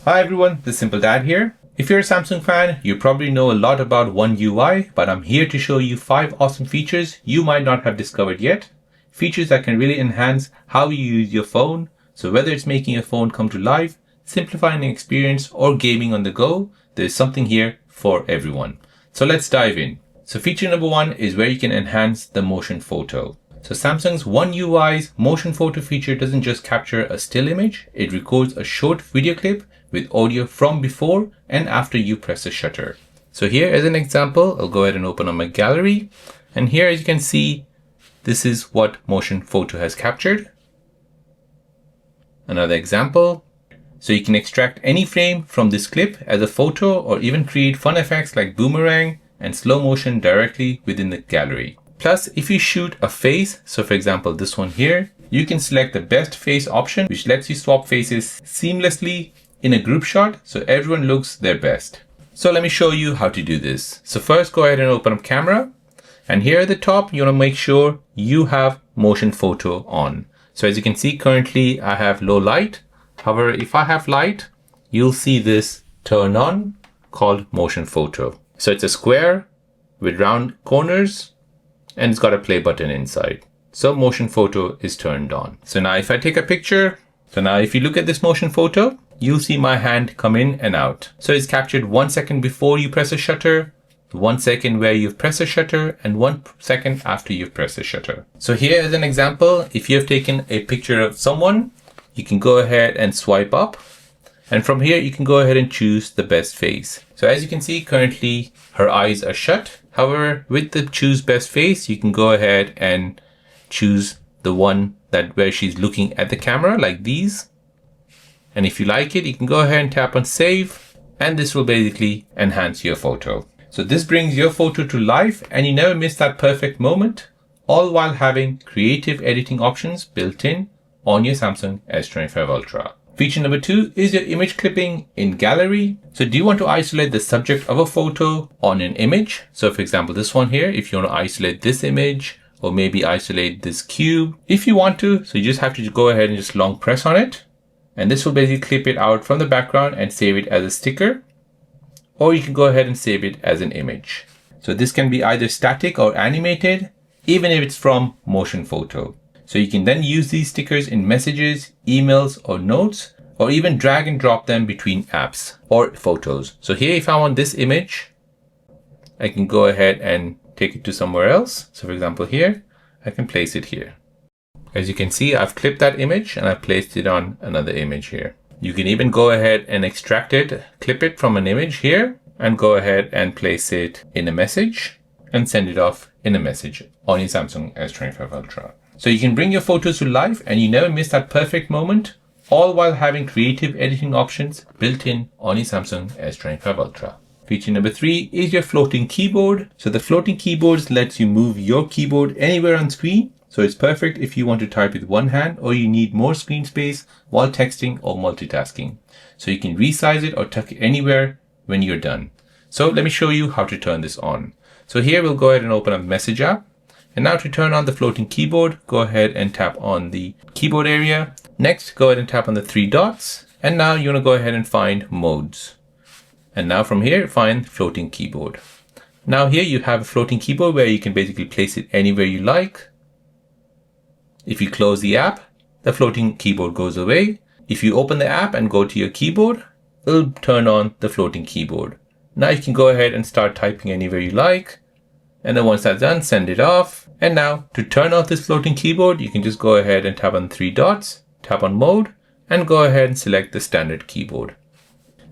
Hi everyone, this is Simple Dad here. If you're a Samsung fan, you probably know a lot about One UI, but I'm here to show you 5 awesome features you might not have discovered yet. Features that can really enhance how you use your phone. So whether it's making your phone come to life, simplifying the experience, or gaming on the go, there's something here for everyone. So let's dive in. So feature number 1 is where you can enhance the motion photo. So Samsung's One UI's motion photo feature doesn't just capture a still image, it records a short video clip with audio from before and after you press the shutter. So here as an example, I'll go ahead and open up my gallery. And here as you can see, this is what motion photo has captured. Another example. So you can extract any frame from this clip as a photo or even create fun effects like boomerang and slow motion directly within the gallery. Plus, if you shoot a face, so for example, this one here, you can select the best face option, which lets you swap faces seamlessly in a group shot so everyone looks their best. So let me show you how to do this. So first go ahead and open up camera. And here at the top, you want to make sure you have motion photo on. So as you can see, currently I have low light. However, if I have light, you'll see this turn on called motion photo. So it's a square with round corners and it's got a play button inside. So motion photo is turned on. So now if I take a picture, so now if you look at this motion photo, you'll see my hand come in and out. So it's captured 1 second before you press a shutter, 1 second where you've pressed a shutter, and 1 second after you've pressed a shutter. So here as an example, if you have taken a picture of someone, you can go ahead and swipe up. And from here, you can go ahead and choose the best face. So as you can see, currently her eyes are shut. However, with the choose best face, you can go ahead and choose the one where she's looking at the camera like these. And if you like it, you can go ahead and tap on save, and this will basically enhance your photo. So this brings your photo to life and you never miss that perfect moment, all while having creative editing options built in on your Samsung S25 Ultra. Feature number 2 is your image clipping in gallery. So do you want to isolate the subject of a photo on an image? So for example, this one here, if you want to isolate this image or maybe isolate this cube, if you want to, so you just have to go ahead and just long press on it. And this will basically clip it out from the background and save it as a sticker. Or you can go ahead and save it as an image. So this can be either static or animated, even if it's from motion photo. So you can then use these stickers in messages, emails, or notes, or even drag and drop them between apps or photos. So here, if I want this image, I can go ahead and take it to somewhere else. So for example, here, I can place it here. As you can see, I've clipped that image and I've placed it on another image here. You can even go ahead and extract it, clip it from an image here, and go ahead and place it in a message and send it off in a message on your Samsung S25 Ultra. So you can bring your photos to life and you never miss that perfect moment, all while having creative editing options built in on your Samsung S25 Ultra. Feature number 3 is your floating keyboard. So the floating keyboard lets you move your keyboard anywhere on screen. So it's perfect if you want to type with one hand or you need more screen space while texting or multitasking. So you can resize it or tuck it anywhere when you're done. So let me show you how to turn this on. So here we'll go ahead and open up Message app. And now to turn on the floating keyboard, go ahead and tap on the keyboard area. Next, go ahead and tap on the 3 dots. And now you want to go ahead and find modes. And now from here, find floating keyboard. Now here you have a floating keyboard where you can basically place it anywhere you like. If you close the app, the floating keyboard goes away. If you open the app and go to your keyboard, it'll turn on the floating keyboard. Now you can go ahead and start typing anywhere you like. And then once that's done, send it off. And now to turn off this floating keyboard, you can just go ahead and tap on 3 dots, tap on mode, and go ahead and select the standard keyboard.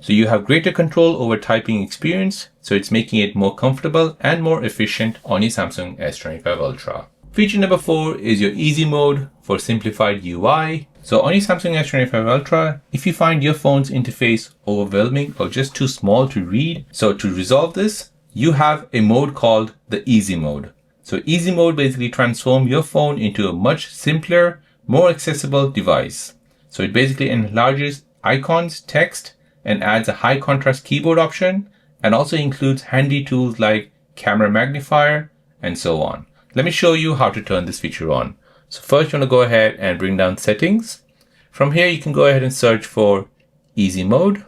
So you have greater control over typing experience. So it's making it more comfortable and more efficient on your Samsung S25 Ultra. Feature number 4 is your easy mode for simplified UI. So on your Samsung S25 Ultra, if you find your phone's interface overwhelming or just too small to read, so to resolve this, you have a mode called the easy mode. So easy mode basically transforms your phone into a much simpler, more accessible device. So it basically enlarges icons, text, and adds a high contrast keyboard option, and also includes handy tools like camera magnifier and so on. Let me show you how to turn this feature on. So first you want to go ahead and bring down settings. From here, you can go ahead and search for easy mode.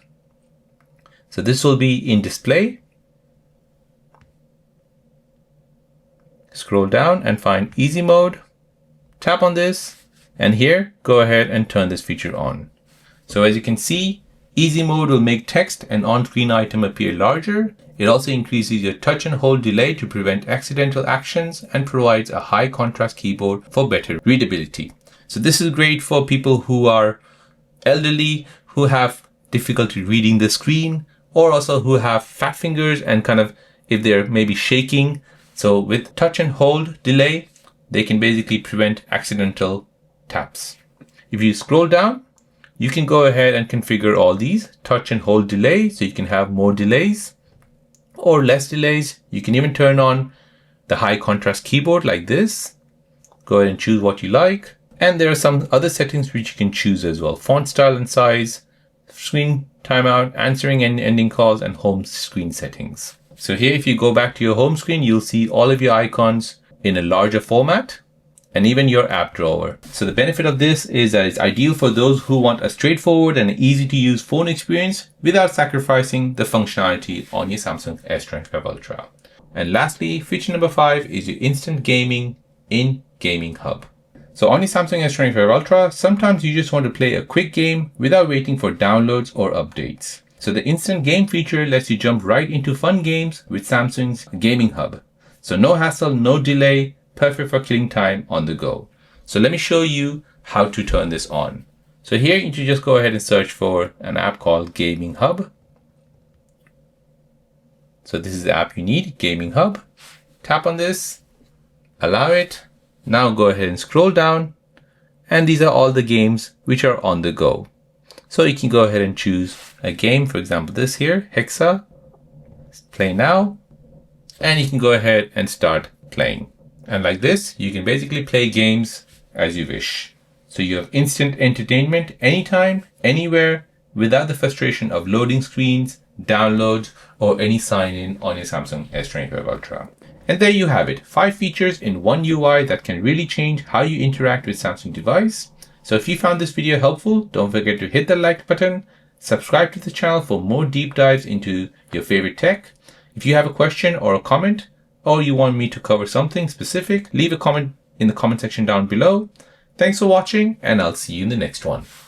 So this will be in display. Scroll down and find easy mode. Tap on this, and here, go ahead and turn this feature on. So as you can see, easy mode will make text and on-screen item appear larger. It also increases your touch and hold delay to prevent accidental actions and provides a high contrast keyboard for better readability. So this is great for people who are elderly, who have difficulty reading the screen, or also who have fat fingers and kind of, if they're maybe shaking. So with touch and hold delay, they can basically prevent accidental taps. If you scroll down, you can go ahead and configure all these touch and hold delay. So you can have more delays or less delays. You can even turn on the high contrast keyboard like this. Go ahead and choose what you like. And there are some other settings which you can choose as well. Font style and size, screen timeout, answering and ending calls, and home screen settings. So here, if you go back to your home screen, you'll see all of your icons in a larger format and even your app drawer. So the benefit of this is that it's ideal for those who want a straightforward and easy to use phone experience without sacrificing the functionality on your Samsung S25 Ultra. And lastly, feature number 5 is your instant gaming in Gaming Hub. So on your Samsung S25 Ultra, sometimes you just want to play a quick game without waiting for downloads or updates. So the instant game feature lets you jump right into fun games with Samsung's Gaming Hub. So no hassle, no delay, perfect for killing time on the go. So let me show you how to turn this on. So here you just go ahead and search for an app called Gaming Hub. So this is the app you need, Gaming Hub. Tap on this, allow it. Now go ahead and scroll down, and these are all the games which are on the go. So you can go ahead and choose a game, for example, this here, Hexa, play now, and you can go ahead and start playing. And like this, you can basically play games as you wish. So you have instant entertainment anytime, anywhere, without the frustration of loading screens, downloads, or any sign-in on your Samsung S25 Ultra. And there you have it, 5 features in one UI that can really change how you interact with Samsung device. So if you found this video helpful, don't forget to hit the like button, subscribe to the channel for more deep dives into your favorite tech. If you have a question or a comment, or you want me to cover something specific, leave a comment in the comment section down below. Thanks for watching, and I'll see you in the next one.